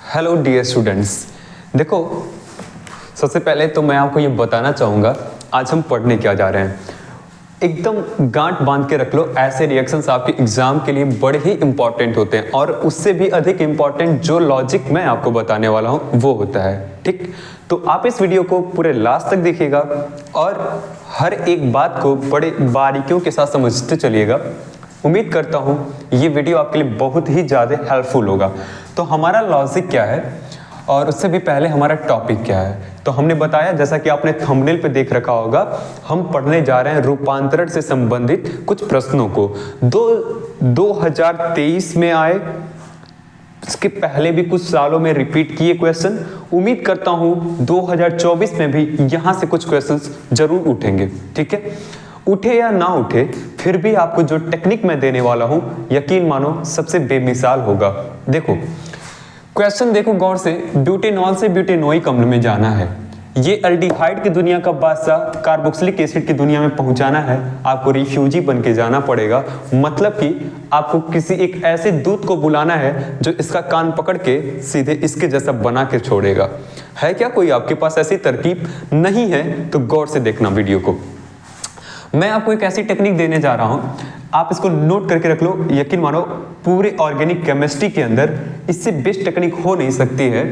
Hello dear students. देखो, सबसे पहले तो मैं आपको ये बताना चाहूँगा आज हम पढ़ने क्या जा रहे हैं। एकदम गांठ बांध के रख लो, ऐसे रिएक्शंस आपके एग्जाम के लिए बड़े ही इंपॉर्टेंट होते हैं और उससे भी अधिक इंपॉर्टेंट जो लॉजिक मैं आपको बताने वाला हूँ वो होता है। ठीक, तो आप इस वीडियो को पूरे लास्ट तक देखिएगा और हर एक बात को बड़े बारीकियों के साथ समझते चलिएगा। उम्मीद करता हूँ ये वीडियो आपके लिए बहुत ही ज़्यादा हेल्पफुल होगा। तो हमारा लॉजिक क्या है और उससे भी पहले हमारा टॉपिक क्या है, तो हमने बताया, जैसा कि आपने थंबनेल पे देख रखा होगा, हम पढ़ने जा रहे हैं रूपांतरण से संबंधित कुछ प्रश्नों को। 2023 में आए, इसके पहले भी कुछ सालों में रिपीट किए क्वेश्चन। उम्मीद करता हूं 2024 में भी यहां से कुछ क्वेश्चंस जरूर उठेंगे। ठीक है, उठे या ना उठे, फिर भी आपको जो टेक्निक मैं देने वाला हूं, यकीन मानो सबसे बेमिसाल होगा। देखो क्वेश्चन, देखो गौर से। ब्यूटेनॉल से ब्यूटेनोइक अम्ल में जाना है, ये एल्डिहाइड की दुनिया का बादशाह कार्बोक्सिलिक एसिड की दुनिया में पहुंचाना है। आपको रिफ्यूजी बन के जाना पड़ेगा, मतलब कि आपको किसी एक ऐसे दूत को बुलाना है जो इसका कान पकड़ के सीधे इसके जैसा बना के छोड़ेगा। है क्या कोई आपके पास ऐसी तरकीब? नहीं है तो गौर से देखना वीडियो को। मैं आपको एक ऐसी टेक्निक देने जा रहा हूं, आप इसको नोट करके रख लो। यकीन मानो पूरे ऑर्गेनिक केमिस्ट्री के अंदर इससे बेस्ट टेक्निक हो नहीं सकती है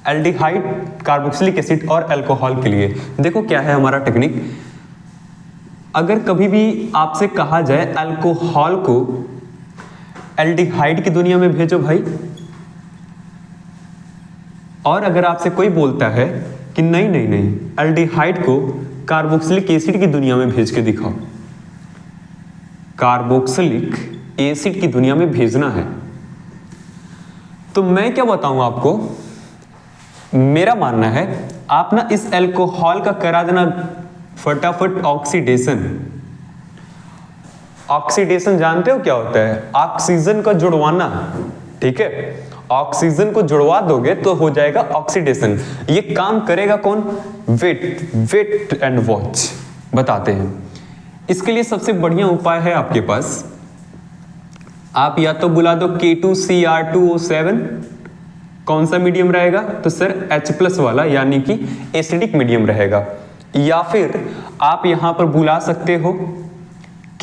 एल्डिहाइड, कार्बोक्सिलिक एसिड और अल्कोहल के लिए। देखो क्या है हमारा टेक्निक। अगर कभी भी आपसे कहा जाए अल्कोहल को एल्डिहाइड की दुनिया में भेजो भाई, और अगर आपसे कोई बोलता है कि नहीं नहीं नहीं, एल्डिहाइड को कार्बोक्सिलिक एसिड की दुनिया में भेज के दिखाओ, कार्बोक्सिलिक एसिड की दुनिया में भेजना है, तो मैं क्या बताऊं आपको। मेरा मानना है आप ना इस अल्कोहल का करा देना फटाफट ऑक्सीडेशन। ऑक्सीडेशन जानते हो क्या होता है? ऑक्सीजन का जुड़वाना। ठीक है, ऑक्सीजन को जुड़वा दोगे तो हो जाएगा ऑक्सीडेशन। ये काम करेगा कौन? Wait and watch. बताते हैं इसके लिए सबसे बढ़िया उपाय है आपके पास। आप या तो बुला दो K2Cr2O7। कौन सा मीडियम रहेगा? तो सर H+ वाला, यानी कि एसिडिक मीडियम रहेगा। या फिर आप यहां पर बुला सकते हो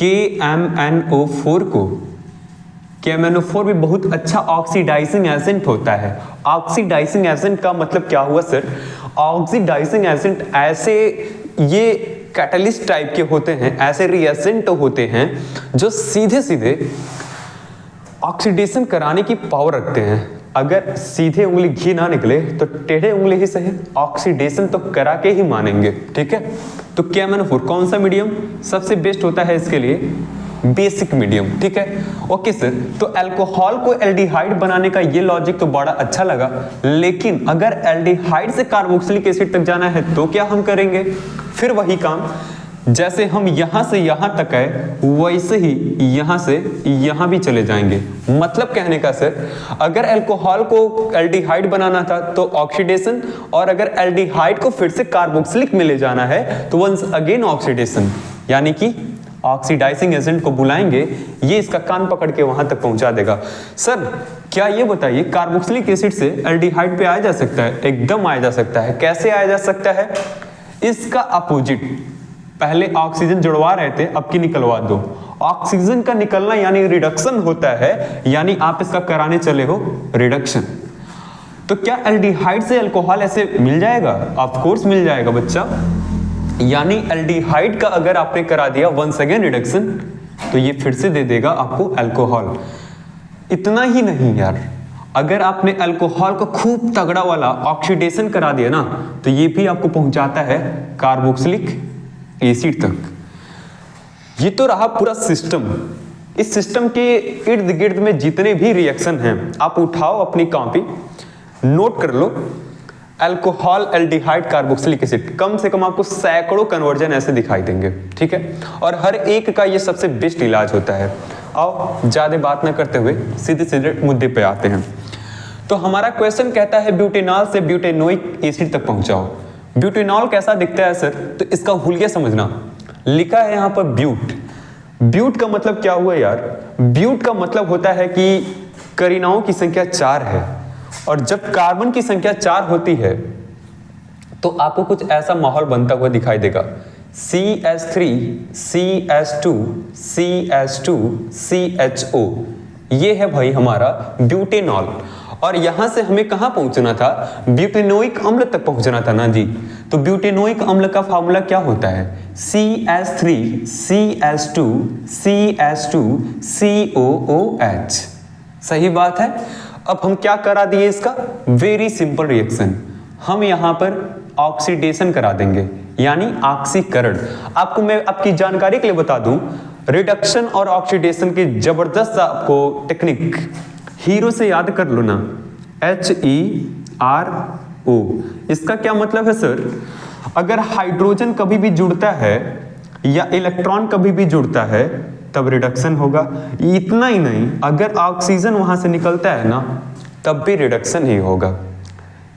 KMnO4 को। KMnO4 भी बहुत अच्छा ऑक्सीडाइजिंग एजेंट होता है। ऑक्सीडाइजिंग एजेंट का मतलब क्या हुआ सर? ऑक्सीडाइजिंग एजेंट ऐसे ये कैटलिस्ट टाइप के होते हैं, ऐसे रिएजेंट होते हैं जो सीधे सीधे ऑक्सीडेशन कराने की पावर रखते हैं। अगर सीधे उंगली घी ना निकले तो टेढ़े उंगली ही सही, ऑक्सीडेशन तो करा के ही मानेंगे। ठीक है, तो KMnO4 कौन सा मीडियम सबसे बेस्ट होता है इसके लिए? Basic medium. ठीक है, ओके सर। तो अल्कोहल को एल्डिहाइड बनाने का ये लॉजिक तो बड़ा अच्छा लगा, लेकिन अगर एल्डिहाइड से कार्बोक्सिलिक एसिड तक जाना है तो क्या हम करेंगे? फिर वही काम, जैसे हम यहां से यहां तक आए वैसे ही यहां से यहां भी चले जाएंगे। मतलब कहने का सर, अगर अल्कोहल को एल्डिहाइड बनाना था तो ऑक्सीडेशन, और अगर एल्डिहाइड को फिर से कार्बोक्सिलिक में ले जाना है तो वंस अगेन ऑक्सीडेशन, यानी कि ऑक्सीडाइजिंग एजेंट को बुलाएंगे, ये इसका कान पकड़ के वहां तक पहुंचा देगा। सर क्या ये बताइए, कार्बोक्सिलिक एसिड से एल्डिहाइड पे आया जा सकता है? एकदम आया जा सकता है। कैसे आया जा सकता है? इसका अपोजिट, पहले ऑक्सीजन जुड़वा रहे थे, अब की निकलवा दो। ऑक्सीजन का निकलना यानी रिडक्शन होता है, यानी आप इसका कराने चले हो रिडक्शन। तो क्या एल्डिहाइड से अल्कोहल ऐसे मिल जाएगा? ऑफ कोर्स मिल जाएगा बच्चा। यानी एल्डिहाइड का अगर आपने करा दिया वंस अगेन रिडक्शन, तो ये फिर से दे देगा आपको अल्कोहल। इतना ही नहीं यार, अगर आपने अल्कोहल को खूब तगड़ा वाला ऑक्सीडेशन करा दिया ना, तो ये भी आपको पहुंचाता है कार्बोक्सिलिक एसिड तक। ये तो रहा पूरा सिस्टम। इस सिस्टम के इर्द गिर्द में जितने भी रिएक्शन हैं, आप उठाओ अपनी कॉपी, नोट कर लो। अल्कोहल, एल्डिहाइड, कार्बोक्सिलिक एसिड, कम से कम आपको सैकड़ों कन्वर्जन ऐसे दिखाई देंगे। ठीक है, और हर एक का ये सबसे बेस्ट इलाज होता है। आओ ज्यादा बात ना करते हुए सीधे सीधे मुद्दे पे आते हैं। तो हमारा क्वेश्चन कहता है ब्यूटेनॉल से ब्यूटेनोइक एसिड तक पहुंचाओ। ब्यूटेनॉल कैसा दिखता है सर? तो इसका हुलिया समझना। लिखा है यहां पर ब्यूट। ब्यूट का मतलब क्या हुआ यार? ब्यूट का मतलब होता है कि करीनाओं की संख्या 4 है और जब कार्बन की संख्या 4 होती है तो आपको कुछ ऐसा माहौल बनता हुआ दिखाई देगा, CH3, CH2, CH2, CHO। ये है भाई हमारा ब्यूटेनॉल। और यहां से हमें कहां पहुंचना था, ब्यूटेनोइक अम्ल तक पहुंचना था ना जी। तो ब्यूटेनोइक अम्ल का फार्मूला क्या होता है, CH3, CH2, CH2, COOH। सही बात है। अब हम क्या करा दिए इसका, वेरी सिंपल रिएक्शन, हम यहां पर ऑक्सीडेशन करा देंगे, यानी ऑक्सीकरण। आपको मैं आपकी जानकारी के लिए बता दूं, रिडक्शन और ऑक्सीडेशन की जबरदस्त आपको टेक्निक हीरो से याद कर लो ना, HERO। इसका क्या मतलब है सर, अगर हाइड्रोजन कभी भी जुड़ता है या इलेक्ट्रॉन कभी भी जुड़ता है तब रिडक्शन होगा। इतना ही नहीं, अगर ऑक्सीजन वहां से निकलता है ना तब भी रिडक्शन ही होगा।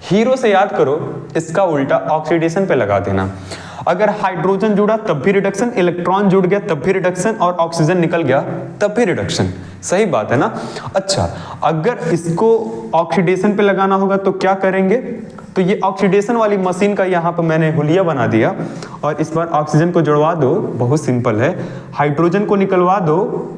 हीरो से याद करो, इसका उल्टा ऑक्सीडेशन पे लगा देना। अगर हाइड्रोजन जुड़ा तब भी रिडक्शन, इलेक्ट्रॉन जुड़ गया तब भी रिडक्शन, और ऑक्सीजन निकल गया तब भी रिडक्शन। सही बात है ना। अच्छा, अगर इसको ऑक्सीडेशन पे लगाना होगा तो क्या करेंगे, तो ये ऑक्सीडेशन वाली मशीन का यहाँ पर मैंने हुलिया बना दिया, और इस बार ऑक्सीजन को जुड़वा दो, बहुत सिंपल है। हाइड्रोजन को निकलवा दो,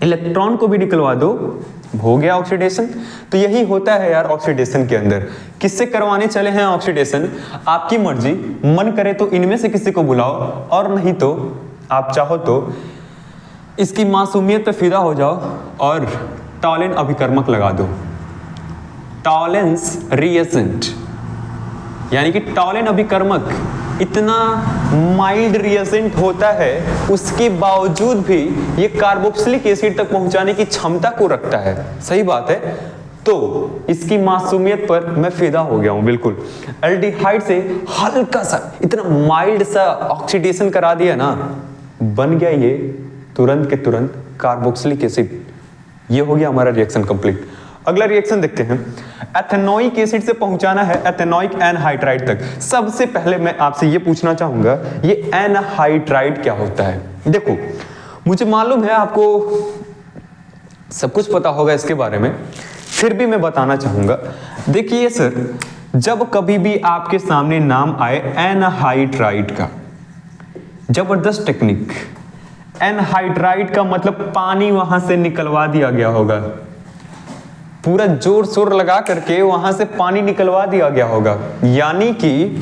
इलेक्ट्रॉन को भी निकलवा दो, हो गया ऑक्सीडेशन। तो यही होता है यार ऑक्सीडेशन के अंदर। किससे करवाने चले हैं ऑक्सीडेशन, आपकी मर्जी, मन करे तो इनमें से किसी को बुलाओ, और नहीं तो आप चाहो तो इसकी मासूमियत पे फिदा हो जाओ और टॉलेन अभिकर्मक लगा दो, टॉलेंस रिएजेंट। यानी कि टॉलेन अभिकर्मक इतना माइल्ड रिएजेंट होता है, उसके बावजूद भी ये कार्बोक्सिलिक एसिड तक पहुंचाने की क्षमता को रखता है। सही बात है। तो इसकी मासूमियत पर मैं फिदा हो गया हूं बिल्कुल। एल्डिहाइड से हल्का सा, इतना माइल्ड सा ऑक्सीडेशन करा दिया ना, बन गया ये तुरंत के तुरंत कार्बोक्सिलिक एसिड। ये हो गया हमारा रिएक्शन कंप्लीट। अगला रिएक्शन देखते हैं, एथेनोइक एसिड से पहुंचाना है एथेनोइक एनहाइड्राइड तक। सबसे पहले मैं आपसे ये पूछना चाहूंगा, ये एनहाइड्राइड क्या होता है। देखो, मुझे मालूम है आपको सब कुछ पता होगा इसके बारे में, फिर भी मैं बताना चाहूंगा। देखिए सर, जब कभी भी आपके सामने नाम आए एनहाइड्राइड का, जबरदस्त टेक्निक। एनहाइड्राइड का मतलब पानी वहां से निकलवा दिया गया होगा, पूरा जोर शोर लगा करके वहां से पानी निकलवा दिया गया होगा, यानी कि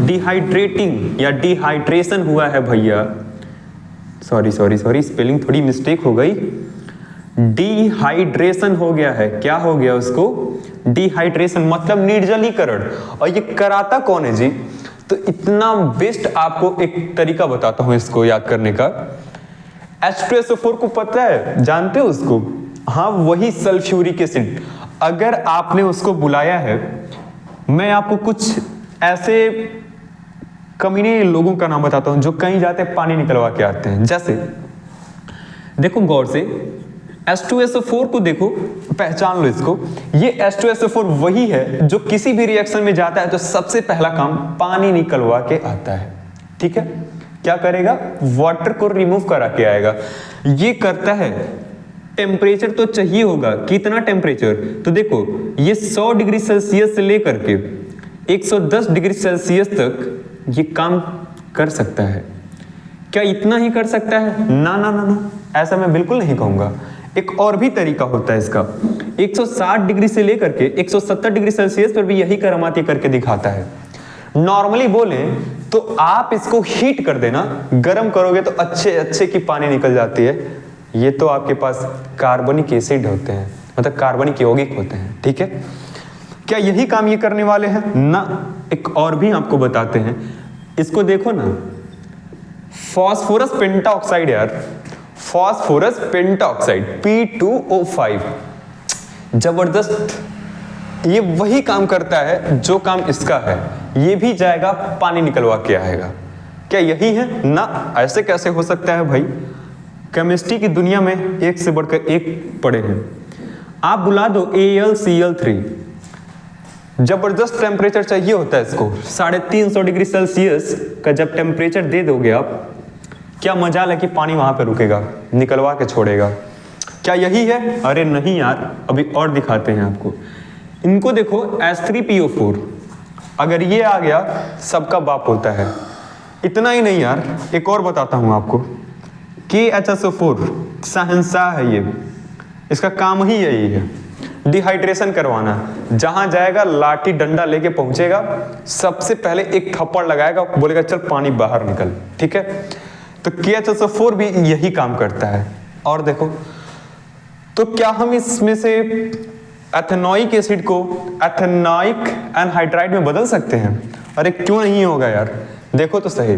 डिहाइड्रेटिंग या डिहाइड्रेशन हुआ है भैया। सॉरी स्पेलिंग थोड़ी मिस्टेक हो गई, डिहाइड्रेशन हो गया है। क्या हो गया उसको, डिहाइड्रेशन मतलब निर्जलीकरण। और ये कराता कौन है जी, तो इतना बेस्ट आपको एक तरीका बताता हूं इसको याद करने का। H2SO4 को पता है, जानते हो उसको, हाँ वही सल्फ्यूरिक एसिड। अगर आपने उसको बुलाया है, मैं आपको कुछ ऐसे कमीने लोगों का नाम बताता हूं जो कहीं जाते हैं पानी निकलवा के आते हैं। जैसे देखो गौर से, H2SO4 को देखो, पहचान लो इसको। ये H2SO4 वही है जो किसी भी रिएक्शन में जाता है तो सबसे पहला काम पानी निकलवा के आता है। ठीक है, क्या करेगा, वाटर को रिमूव करा के आएगा। ये करता है, टेम्परेचर तो चाहिए होगा, कितना टेम्परेचर, तो देखो ये 100 डिग्री सेल्सियस से लेकर के 110 डिग्री सेल्सियस तक ये काम कर सकता है। क्या इतना ही कर सकता है, ना ना ना ना, ऐसा मैं बिल्कुल नहीं कहूंगा। एक और भी तरीका होता है इसका, 160 डिग्री से लेकर के 170 डिग्री सेल्सियस पर भी यही करामाती करके दिखाता है। नॉर्मली बोले तो आप इसको हीट कर देना, गर्म करोगे तो अच्छे की पानी निकल जाती है। ये तो आपके पास कार्बनिक एसिड होते हैं, मतलब कार्बनिक यौगिक होते हैं। ठीक है, क्या यही काम ये करने वाले हैं ना, एक और भी आपको बताते हैं। इसको देखो ना, फास्फोरस पेंटाऑक्साइड यार, फास्फोरस पेंटाऑक्साइड P2O5, जबरदस्त। ये वही काम करता है जो काम इसका है, ये भी जाएगा पानी निकलवा के आएगा। क्या यही है ना, ऐसे कैसे हो सकता है भाई। केमिस्ट्री की दुनिया में एक से बढ़कर एक पड़े हैं। आप बुला दो AlCl3, जबरदस्त टेम्परेचर चाहिए होता है इसको, 350 डिग्री सेल्सियस का जब टेम्परेचर दे दोगे आप, क्या मजाल है कि पानी वहां पे रुकेगा, निकलवा के छोड़ेगा। क्या यही है? अरे नहीं यार, अभी और दिखाते हैं आपको। इनको देखो H3PO4, अगर ये आ गया सबका बाप होता है। इतना ही नहीं यार, एक और बताता हूं आपको। KHSO4 शहंशाह है ये, इसका काम ही यही है, डिहाइड्रेशन करवाना। जहां जाएगा लाठी डंडा लेके पहुंचेगा, सबसे पहले एक थप्पड़ लगाएगा, बोलेगा चल पानी बाहर निकल, ठीक है। तो KHSO4 भी यही काम करता है। और देखो, तो क्या हम इसमें से एथेनोइक एसिड को एथेनोइक एनहाइड्राइड में बदल सकते हैं? अरे क्यों नहीं होगा यार, देखो तो सही।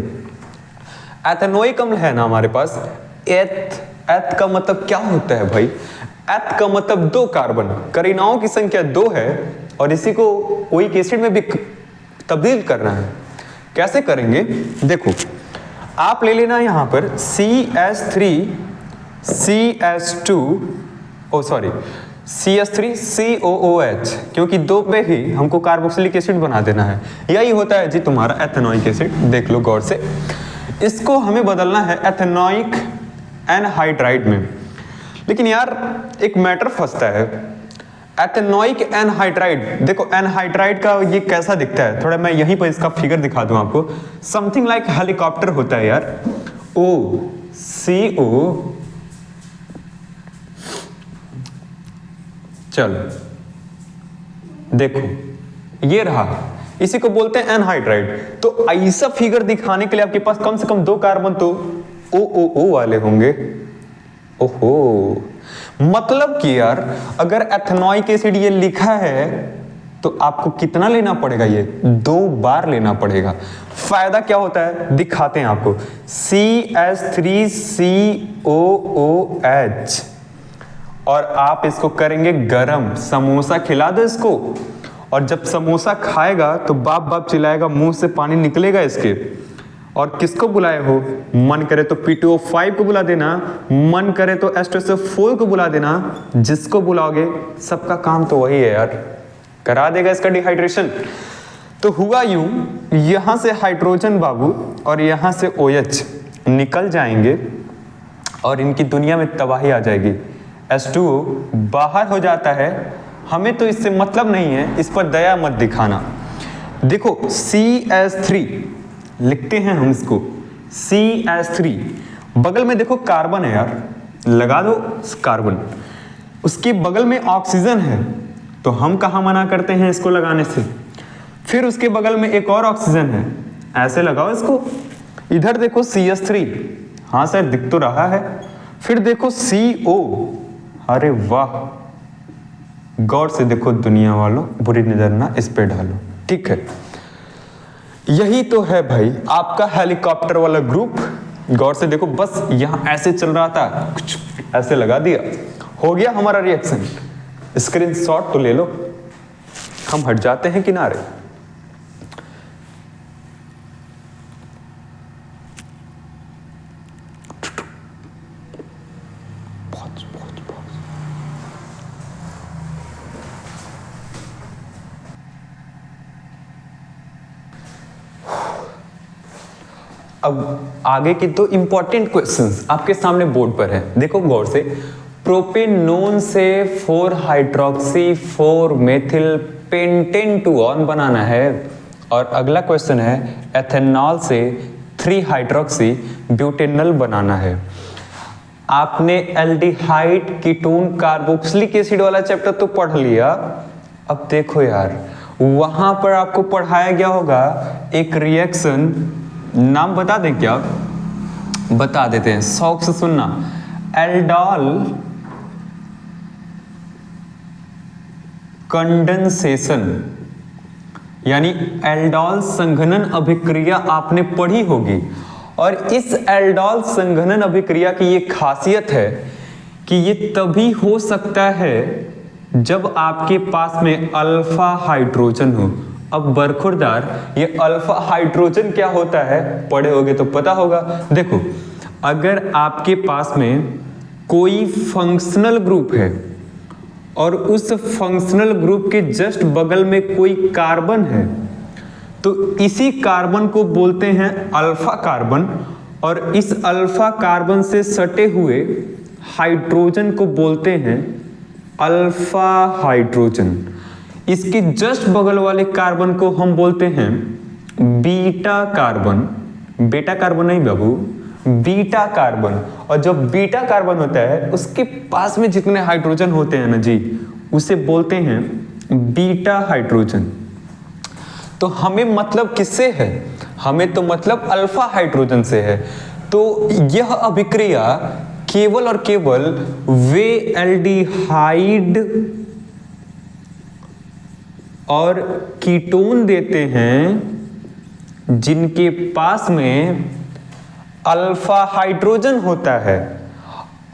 एथेनोइक अम्ल है ना हमारे पास, एथ का मतलब क्या होता है भाई? एथ का मतलब 2 कार्बन, करीनाओं की संख्या 2 है और इसी को ओइक एसिड में भी तब्दील करना है। कैसे करेंगे? देखो, आप ले लेना यहां पर CH3COOH, क्योंकि 2 पे ही हमको कार्बोक्सिलिक एसिड बना देना है। यही होता है जी तुम्हारा एथेनोइक एसिड, देख लो गौर से। इसको हमें बदलना है एथेनोइक एनहाइड्राइड में। लेकिन यार एक मैटर फंसता है, एथेनोइक एनहाइड्राइड। देखो एनहाइड्राइड का ये कैसा दिखता है, थोड़ा मैं यहीं पर इसका फिगर दिखा दूं आपको। समथिंग लाइक हेलीकॉप्टर होता है यार, OCO। चलो देखो, ये रहा, इसी को बोलते हैं एनहाइड्राइड। तो ऐसा फिगर दिखाने के लिए आपके पास कम से कम 2 कार्बन तो OOO वाले होंगे। ओहो, मतलब कि यार अगर एथेनोइक एसिड ये लिखा है तो आपको कितना लेना पड़ेगा? ये 2 बार लेना पड़ेगा। फायदा क्या होता है दिखाते हैं आपको। CH3COOH, और आप इसको करेंगे गरम। समोसा खिला दो इसको, और जब समोसा खाएगा तो बाप बाप चिल्लाएगा, मुंह से पानी निकलेगा इसके। और किसको बुलाए हो? मन करे तो PTO5 को बुला देना, मन करे तो H2SO4 को बुला देना। जिसको बुलाओगे सबका काम तो वही है यार, करा देगा इसका डिहाइड्रेशन। तो हुआ यूं, यहां से हाइड्रोजन बाबू और यहां से OH निकल जाएंगे और इनकी दुनिया में तबाही आ जाएगी। H2O बाहर हो जाता है। हमें तो इससे मतलब नहीं है, इस पर दया मत दिखाना। देखो CH3 लिखते हैं हम इसको, CH3। बगल में देखो कार्बन है यार, लगा दो कार्बन। उसके बगल में ऑक्सीजन है, तो हम कहाँ मना करते हैं इसको लगाने से। फिर उसके बगल में एक और ऑक्सीजन है, ऐसे लगाओ इसको। इधर देखो CH3, हाँ सर दिख तो रहा है। फिर देखो CO, अरे वाह, गौर से देखो दुनिया वालों, बुरी नजर ना इस पे डालो, ठीक है। यही तो है भाई आपका हेलीकॉप्टर वाला ग्रुप। गौर से देखो, बस यहां ऐसे चल रहा था, कुछ ऐसे लगा दिया, हो गया हमारा रिएक्शन। स्क्रीनशॉट तो ले लो। हम हट जाते हैं किनारे। अब आगे की तो इंपॉर्टेंट क्वेश्चंस आपके सामने बोर्ड पर है, देखो गौर से। प्रोपेनोन से 4 हाइड्रोक्सी 4 मेथिल पेंटेन टूऑन बनाना है। और अगला क्वेश्चन है एथेनॉल से 3 हाइड्रोक्सी ब्यूटेनॉल बनाना है। आपने एल्डिहाइड कीटोन कार्बोक्सिलिक एसिड वाला चैप्टर तो पढ़ लिया। अब देखो यार, वहां पर आपको पढ़ाया गया होगा एक रिएक्शन, नाम बता दें क्या? बता देते हैं, शौक से सुनना। एल्डोल कंडेंसेशन, यानी एल्डोल संघनन अभिक्रिया आपने पढ़ी होगी। और इस एल्डोल संघनन अभिक्रिया की ये खासियत है कि ये तभी हो सकता है जब आपके पास में अल्फा हाइड्रोजन हो। अब बरखुरदार, ये अल्फा हाइड्रोजन क्या होता है पढ़े होगे तो पता होगा। देखो, अगर आपके पास में कोई फंक्शनल ग्रुप है और उस फंक्शनल ग्रुप के जस्ट बगल में कोई कार्बन है, तो इसी कार्बन को बोलते हैं अल्फा कार्बन। और इस अल्फा कार्बन से सटे हुए हाइड्रोजन को बोलते हैं अल्फा हाइड्रोजन। इसके जस्ट बगल वाले कार्बन को हम बोलते हैं बीटा कार्बन। बेटा कार्बन नहीं बाबू, बीटा कार्बन। और जो बीटा कार्बन होता है उसके पास में जितने हाइड्रोजन होते हैं ना जी, उसे बोलते हैं बीटा हाइड्रोजन। तो हमें मतलब किससे है? हमें तो मतलब अल्फा हाइड्रोजन से है। तो यह अभिक्रिया केवल और केवल वे एल्डिहाइड और कीटोन देते हैं जिनके पास में अल्फा हाइड्रोजन होता है।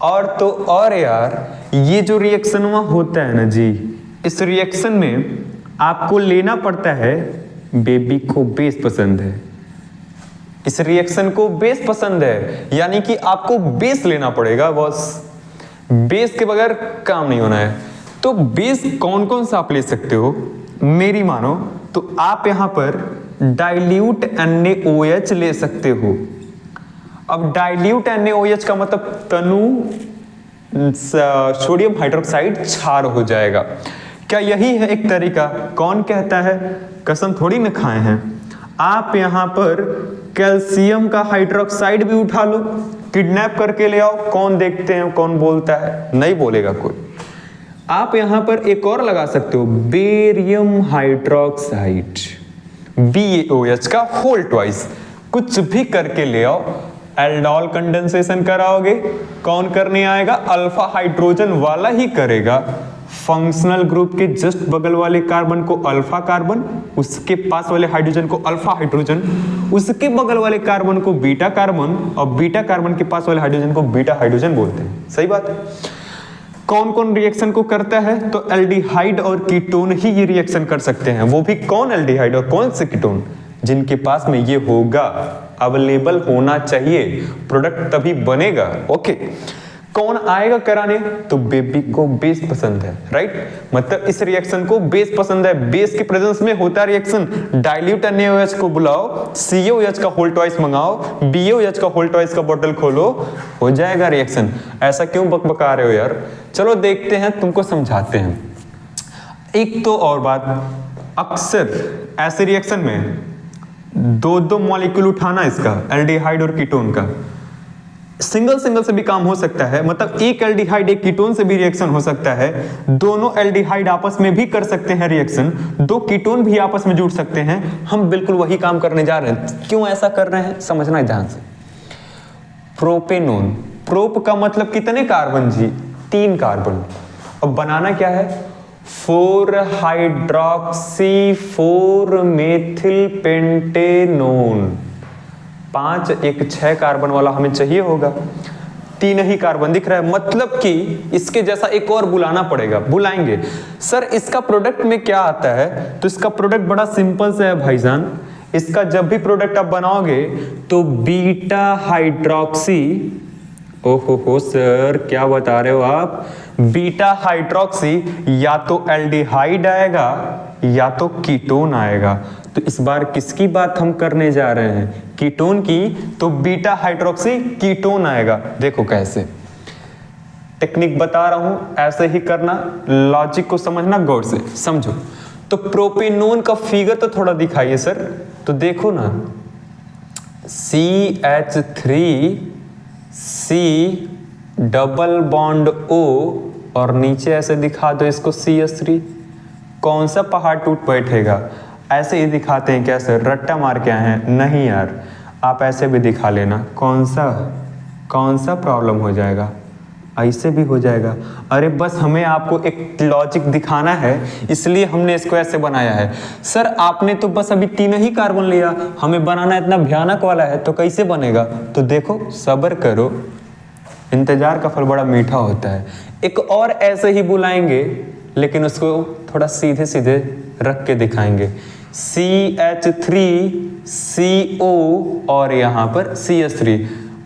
और तो और यार, ये जो रिएक्शन होता है ना जी, इस रिएक्शन में आपको लेना पड़ता है, बेबी को बेस पसंद है, इस रिएक्शन को बेस पसंद है, यानी कि आपको बेस लेना पड़ेगा बॉस। बेस के बगैर काम नहीं होना है। तो बेस कौन कौन सा आप ले सकते हो मेरी मानो तो आप यहां पर डाइल्यूट NaOH ले सकते हो। अब डाइल्यूट NaOH का मतलब तनु सोडियम हाइड्रोक्साइड क्षार हो जाएगा। क्या यही है एक तरीका? कौन कहता है, कसम थोड़ी न खाए हैं। आप यहां पर कैल्शियम का हाइड्रोक्साइड भी उठा लो, किडनैप करके ले आओ, कौन देखते हैं कौन बोलता है, नहीं बोलेगा कोई। आप यहां पर एक और लगा सकते हो, बेरियम हाइड्रोक्साइड, BaOH का होल ट्वाइस, कुछ भी करके ले आओ। एल्डोल कंडेंसेशन कराओगे, कौन करने आएगा? अल्फा हाइड्रोजन वाला ही करेगा। फंक्शनल ग्रुप के जस्ट बगल वाले कार्बन को अल्फा कार्बन, उसके पास वाले हाइड्रोजन को अल्फा हाइड्रोजन, उसके बगल वाले कार्बन को बीटा कार्बन, और बीटा कार्बन के पास वाले हाइड्रोजन को बीटा हाइड्रोजन बोलते हैं। सही बात है। कौन कौन रिएक्शन को करता है? तो एल्डिहाइड और कीटोन ही ये रिएक्शन कर सकते हैं। वो भी कौन एल्डिहाइड और कौन से कीटोन? जिनके पास में ये होगा, अवेलेबल होना चाहिए, प्रोडक्ट तभी बनेगा। ओके, कौन आएगा कराने? तो बेबी को बेस पसंद है, राइट? मतलब इस रिएक्शन को बेस पसंद है, बेस के प्रेजेंस में होता रिएक्शन। डाइल्यूट NaOH को बुलाओ, CaOH का होल ट्वाइस मंगाओ, BaOH का होल ट्वाइस का बोतल खोलो, हो जाएगा रिएक्शन। ऐसा क्यों बकबका रहे हो यार? चलो देखते हैं, तुमको समझाते हैं। एक तो और बात, अक्सर ऐसे रिएक्शन में दो दो मॉलिक्यूल उठाना, इसका एल्डिहाइड और कीटोन का, सिंगल सिंगल से भी काम हो सकता है। मतलब एक एल्डिहाइड एक कीटोन से भी रिएक्शन हो सकता है, दोनों एल्डिहाइड आपस में भी कर सकते हैं रिएक्शन, दो कीटोन भी आपस में जुड़ सकते हैं। हम बिल्कुल वही काम करने जा रहे हैं। क्यों ऐसा कर रहे हैं समझना है ध्यान से। प्रोपेनोन, प्रोप का मतलब कितने कार्बन जी? 3 कार्बन। अब बनाना क्या है? 4 हाइड्रोक्सी 4 मेथिल पेंटेनोन। 5 एक 6 कार्बन वाला हमें चाहिए होगा। 3 ही कार्बन दिख रहा है, मतलब कि इसके जैसा एक और बुलाना पड़ेगा। बुलाएंगे सर, इसका प्रोडक्ट में क्या आता है? तो इसका प्रोडक्ट बड़ा सिंपल सा है भाईजान। इसका जब भी प्रोडक्ट आप बनाओगे तो बीटा हाइड्रोक्सी, ओहो सर क्या बता रहे हो आप? बीटा हाइड्रोक्सी या तो एल्डिहाइड आएगा या तो कीटोन आएगा। तो इस बार किसकी बात हम करने जा रहे हैं? कीटोन की। तो बीटा हाइड्रोक्सी कीटोन आएगा। देखो कैसे, टेक्निक बता रहा हूं, ऐसे ही करना, लॉजिक को समझना, गौर से समझो। तो प्रोपेनोन का फिगर तो थोड़ा दिखाइए सर। तो देखो ना, CH3 C double bond O और नीचे ऐसे दिखा दो इसको CH3। कौन सा पहाड़ टूट बैठेगा? ऐसे ही दिखाते हैं क्या सर? रट्टा मार के आए हैं? नहीं यार, आप ऐसे भी दिखा लेना। कौन सा प्रॉब्लम हो जाएगा? ऐसे भी हो जाएगा। अरे बस हमें आपको एक लॉजिक दिखाना है, इसलिए हमने इसको ऐसे बनाया है। सर आपने तो बस अभी 3 ही कार्बन लिया, हमें बनाना इतना भयानक वाला है, तो कैसे बनेगा? तो देखो, सब्र करो, इंतजार का फल बड़ा मीठा होता है। एक और ऐसे ही बुलाएंगे, लेकिन उसको थोड़ा सीधे सीधे रख के दिखाएंगे। CH3CO और यहाँ पर CH3।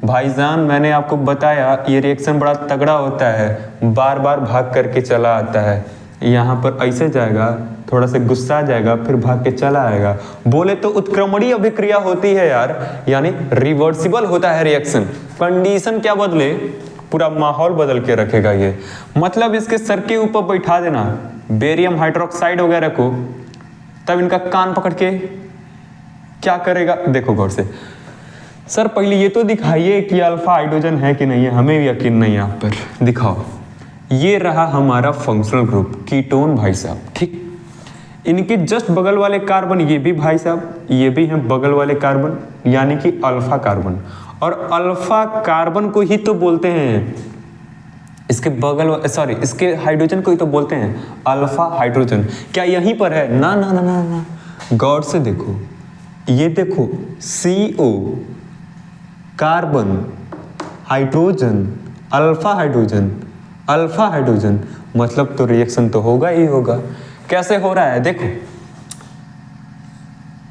भाईजान मैंने आपको बताया ये रिएक्शन बड़ा तगड़ा होता है, बार बार भाग करके चला आता है। यहाँ पर ऐसे जाएगा, थोड़ा सा गुस्सा जाएगा, फिर भाग के चला आएगा। बोले तो उत्क्रमणीय अभिक्रिया होती है यार, यानी रिवर्सिबल होता है रिएक्शन। कंडीशन क्या बदले? पूरा माहौल बदल के रखेगा ये। मतलब इसके सर के ऊपर बैठा देना बेरियम हाइड्रोक्साइड वगैरह को, तब इनका कान पकड़ के क्या करेगा, देखो गौर से। सर पहले ये तो दिखाइए कि अल्फा हाइड्रोजन है कि नहीं है, हमें भी यकीन नहीं है आप पर, दिखाओ। ये रहा हमारा फंक्शनल ग्रुप कीटोन भाई साहब, ठीक। इनके जस्ट बगल वाले कार्बन ये भी भाई साहब, ये भी हैं बगल वाले कार्बन, यानी कि अल्फा कार्बन। और अल्फा कार्बन को ही तो बोलते हैं, इसके बगल सॉरी इसके हाइड्रोजन को ही तो बोलते हैं अल्फा हाइड्रोजन। क्या यहीं पर है? ना ना ना ना ना, गौर से देखो, ये देखो CO carbon hydrogen alpha hydrogen alpha hydrogen, मतलब तो रिएक्शन तो होगा ही होगा। कैसे हो रहा है देखो,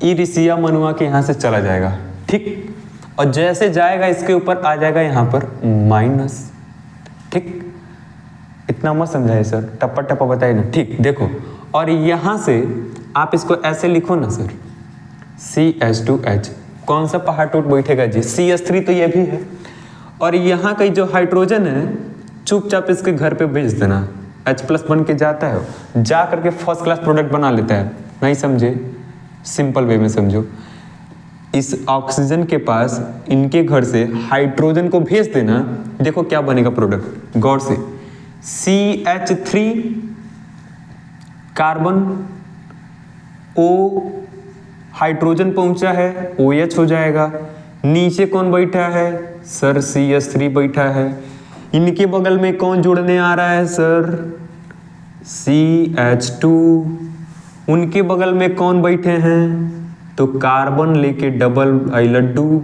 इरिसिया मनुआ के यहां से चला जाएगा, ठीक, और जैसे जाएगा इसके ऊपर आ जाएगा यहां पर माइनस, ठीक। इतना मत समझाइए सर, टप्पा टप्पा बताइए ना, ठीक। देखो और यहां से आप इसको ऐसे लिखो ना सर, CH2H, कौन सा पहाड़ टूट बैठेगा जी, CH3 तो ये भी है। और यहाँ का जो हाइड्रोजन है चुपचाप इसके घर पे भेज देना, H+ बन के जाता है, जा करके फर्स्ट क्लास प्रोडक्ट बना लेता है। नहीं समझे? सिंपल वे में समझो, इस ऑक्सीजन के पास इनके घर से हाइड्रोजन को भेज देना, देखो क्या बनेगा प्रोडक्ट, गौर से। CH3 कार्बन O हाइड्रोजन पहुंचा है, OH हो जाएगा। नीचे कौन बैठा है सर? CH3 बैठा है। इनके बगल में कौन जुड़ने आ रहा है सर? CH2। उनके बगल में कौन बैठे हैं? तो कार्बन लेके डबल लड्डू।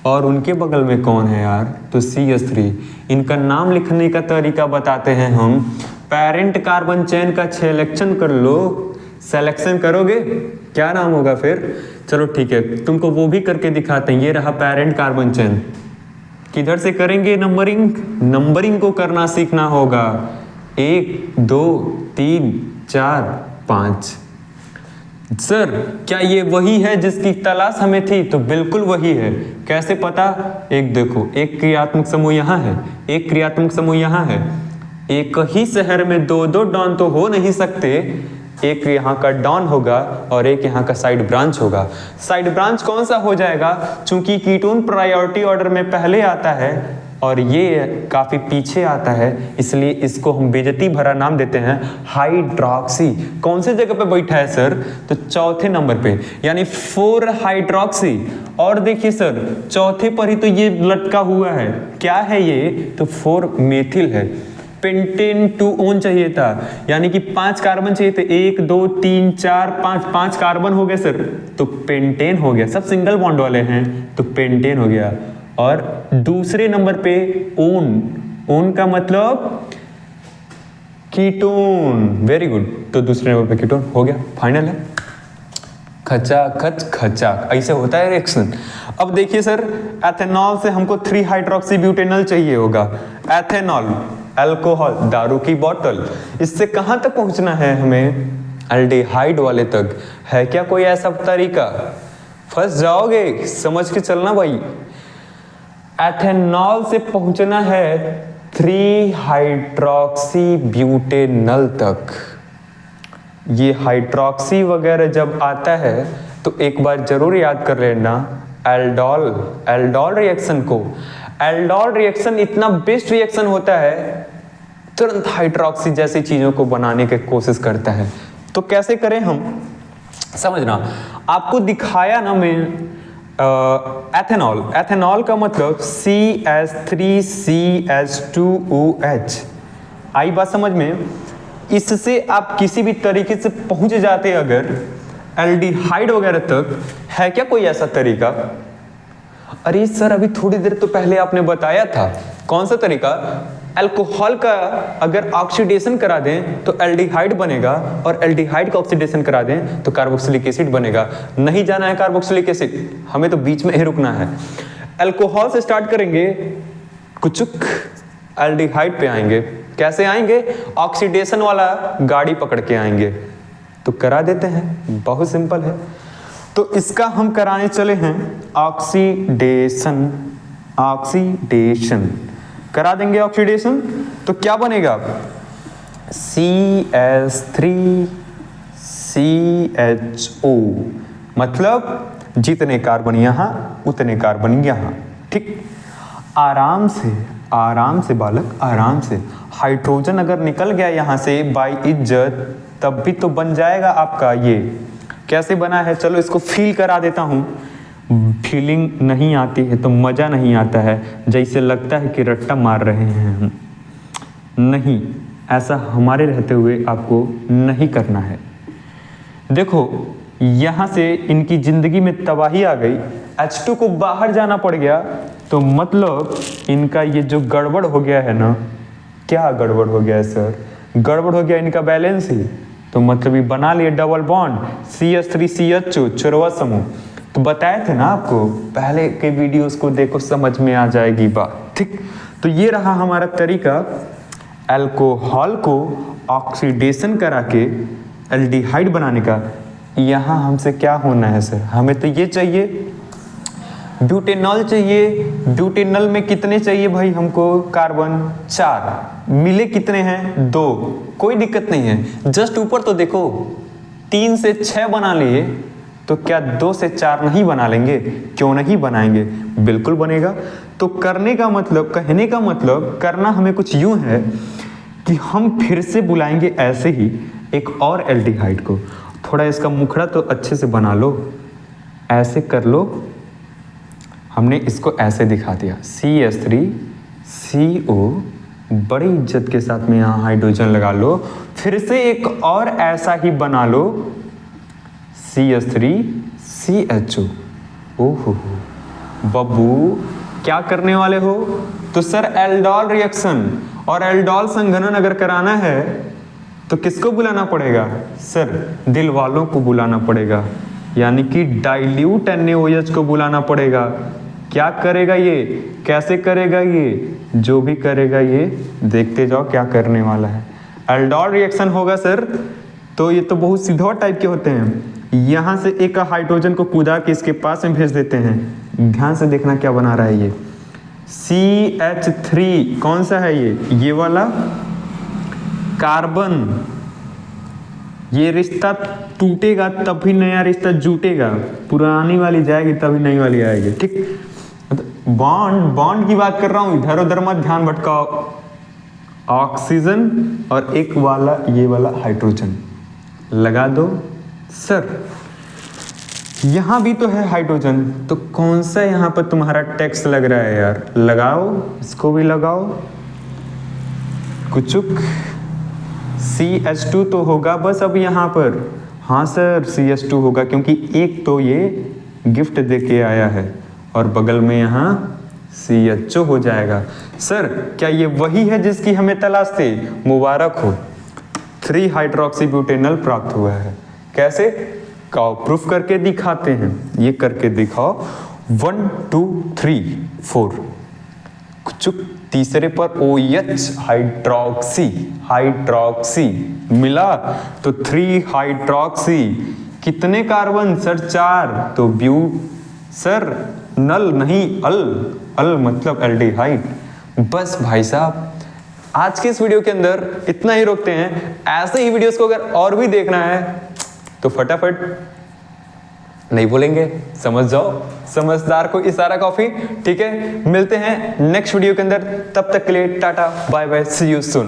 और उनके बगल में कौन है यार? तो CH3। इनका नाम लिखने का तरीका बताते हैं हम। पेरेंट कार्बन चेन का सिलेक्शन कर लो, सिलेक्शन करोगे क्या नाम होगा फिर? चलो ठीक है, तुमको वो भी करके दिखाते हैं। ये रहा पेरेंट कार्बन चेन। किधर से करेंगे नंबरिंग? नंबरिंग को करना सीखना होगा। 1 2 3 4 5। सर क्या ये वही है जिसकी तलाश हमें थी? तो बिल्कुल वही है। कैसे पता? एक देखो, एक क्रियात्मक समूह यहाँ है, एक क्रियात्मक समूह यहाँ है। एक ही शहर में 2 डॉन तो हो नहीं सकते। एक यहाँ का डॉन होगा और एक यहाँ का साइड ब्रांच होगा। साइड ब्रांच कौन सा हो जाएगा? चूंकि कीटोन प्रायोरिटी ऑर्डर में पहले आता है और ये काफी पीछे आता है, इसलिए इसको हम बेइज्जती भरा नाम देते हैं हाइड्रोक्सी। कौन से जगह पे बैठा है सर? तो चौथे नंबर पे, यानी 4 हाइड्रोक्सी। और देखिए सर, चौथे पर ही तो ये लटका हुआ है। क्या है ये? तो 4 मेथिल है। पेंटेन 2 ओन चाहिए था, यानी कि 5 कार्बन चाहिए थे। 1 2 3 4 5 कार्बन हो गए सर, तो पेंटेन हो गया। सब सिंगल बॉन्ड वाले हैं तो पेंटेन हो गया। और दूसरे नंबर पे ओन, ओन का मतलब कीटोन। वेरी गुड, तो दूसरे नंबर पे कीटोन हो गया, फाइनल है। खचा खच खचा, ऐसे होता है रिएक्शन। अब देखिए सर, एथेनॉल से हमको 3 हाइड्रोक्सी ब्यूटेनॉल चाहिए होगा। एथेनॉल अल्कोहल, दारू की बोतल, इससे कहां तक पहुंचना है हमें? एल्डिहाइड वाले तक। है क्या कोई ऐसा तरीका? फंस जाओगे, समझ के चलना भाई। एथेनॉल से पहुंचना है 3 हाइड्रोक्सी ब्यूटेनॉल तक। ये हाइड्रोक्सी वगैरह जब आता है तो एक बार जरूर याद कर लेना एल्डोल, एल्डोल रिएक्शन को। एल्डोल रिएक्शन इतना बेस्ट रिएक्शन होता है, तुरंत हाइड्रोक्सी जैसी चीजों को बनाने की कोशिश करता है। तो कैसे करें हम, समझना। आपको दिखाया ना मैं एथेनॉल। एथेनॉल का मतलब CH3CH2OH। आई बात समझ में? इससे आप किसी भी तरीके से पहुंच जाते अगर एल्डिहाइड वगैरह तक। है क्या कोई ऐसा तरीका? अरे सर अभी थोड़ी देर तो पहले आपने बताया था। कौन सा तरीका? अल्कोहल का अगर ऑक्सीडेशन करा दें तो एल्डिहाइड बनेगा, और एल्डिहाइड का ऑक्सीडेशन करा दें तो कार्बोक्सिलिक एसिड बनेगा। नहीं जाना है कार्बोक्सिलिक एसिड, हमें तो बीच में ही रुकना है। अल्कोहल से स्टार्ट करेंगे, कुचुक एल्डिहाइड पे आएंगे। कैसे आएंगे? ऑक्सीडेशन वाला गाड़ी पकड़ के आएंगे। तो करा देते हैं, बहुत सिंपल है। तो इसका हम कराने चले हैं ऑक्सीडेशन। ऑक्सीडेशन करा देंगे ऑक्सीडेशन, तो क्या बनेगा CH3CHO, मतलब जितने कार्बन यहाँ उतने कार्बन यहाँ। ठीक, आराम से बालक, आराम से। हाइड्रोजन अगर निकल गया यहाँ से बाय इज्जत, तब भी तो बन जाएगा आपका ये। कैसे बना है, चलो इसको फील करा देता हूँ। फीलिंग नहीं आती है तो मज़ा नहीं आता है, जैसे लगता है कि रट्टा मार रहे हैं हम। नहीं, ऐसा हमारे रहते हुए आपको नहीं करना है। देखो यहाँ से इनकी ज़िंदगी में तबाही आ गई, H2 को बाहर जाना पड़ गया, तो मतलब इनका ये जो गड़बड़ हो गया है ना, क्या गड़बड़ हो गया है सर? गड़बड़ हो गया इनका बैलेंस ही। तो मतलब ये बना लिए डबल बॉन्ड CH3CHO, चौरवा समूह। तो बताए थे ना आपको, पहले के वीडियोस को देखो, समझ में आ जाएगी बात। ठीक, तो ये रहा हमारा तरीका अल्कोहल को ऑक्सीडेशन करा के एल्डिहाइड बनाने का। यहाँ हमसे क्या होना है सर? हमें तो ये चाहिए, ब्यूटेनॉल चाहिए। ब्यूटेनॉल में कितने चाहिए भाई हमको? कार्बन 4, मिले कितने हैं? 2। कोई दिक्कत नहीं है, जस्ट ऊपर तो देखो, 3 से 6 बना लिए, तो क्या 2 से 4 नहीं बना लेंगे? क्यों नहीं बनाएंगे, बिल्कुल बनेगा। तो करने का मतलब, कहने का मतलब, करना हमें कुछ यूं है कि हम फिर से बुलाएंगे ऐसे ही एक और एल्डिहाइड को। थोड़ा इसका मुखड़ा तो अच्छे से बना लो, ऐसे कर लो। हमने इसको ऐसे दिखा दिया, CH3CO, बड़ी इज्जत के साथ में यहाँ हाइड्रोजन लगा लो। फिर से एक और ऐसा ही बना लो, CH3CHO। ओहो बब्बू, क्या करने वाले हो? तो सर एल्डोल रिएक्शन और एल्डोल संघनन अगर कराना है तो किसको बुलाना पड़ेगा सर? दिल वालों को बुलाना पड़ेगा, यानी कि डाइल्यूट NaOH को बुलाना पड़ेगा। क्या करेगा ये, कैसे करेगा ये? जो भी करेगा ये देखते जाओ क्या करने वाला है। एल्डोल रिएक्शन होगा सर, तो ये तो बहुत सीधा टाइप के होते हैं। यहाँ से एक हाइड्रोजन को कूदा के इसके पास में भेज देते हैं। ध्यान से देखना क्या बना रहा है ये, CH3 कौन सा है ये वाला कार्बन। ये रिश्ता टूटेगा तभी नया रिश्ता जुटेगा, पुरानी वाली जाएगी तभी नई वाली आएगी। ठीक, बॉन्ड की बात कर रहा हूं, इधर उधर मत ध्यान भटकाओ। ऑक्सीजन और एक वाला ये वाला हाइड्रोजन लगा दो। सर यहां भी तो है हाइड्रोजन, तो कौन सा यहां पर तुम्हारा टेक्स्ट लग रहा है यार? लगाओ, इसको भी लगाओ। कुचुक CH2 तो होगा बस अब यहाँ पर। हाँ सर CH2 होगा, क्योंकि एक तो ये गिफ्ट दे के आया है और बगल में यहाँ CHO हो जाएगा। सर क्या ये वही है जिसकी हमें तलाश थी? मुबारक हो, 3 हाइड्रोक्सीब्यूटेनॉल प्राप्त हुआ है। कैसे? काओ प्रूफ करके दिखाते हैं, ये करके दिखाओ। 1 2 3 4, चुप, तीसरे पर OH हाइड्रोक्सी मिला, तो 3 हाइड्रोक्सी। कितने कार्बन सर? 4। तो ब्यूट सर, नल नहीं अल मतलब एल्डिहाइड। बस भाई साहब, आज के इस वीडियो के अंदर इतना ही रोकते हैं। ऐसे ही वीडियोस को अगर और भी देखना है तो फटाफट नहीं बोलेंगे, समझ जाओ, समझदार को इशारा कॉफी। ठीक है, मिलते हैं नेक्स्ट वीडियो के अंदर, तब तक के लिए tata bye bye, see you soon.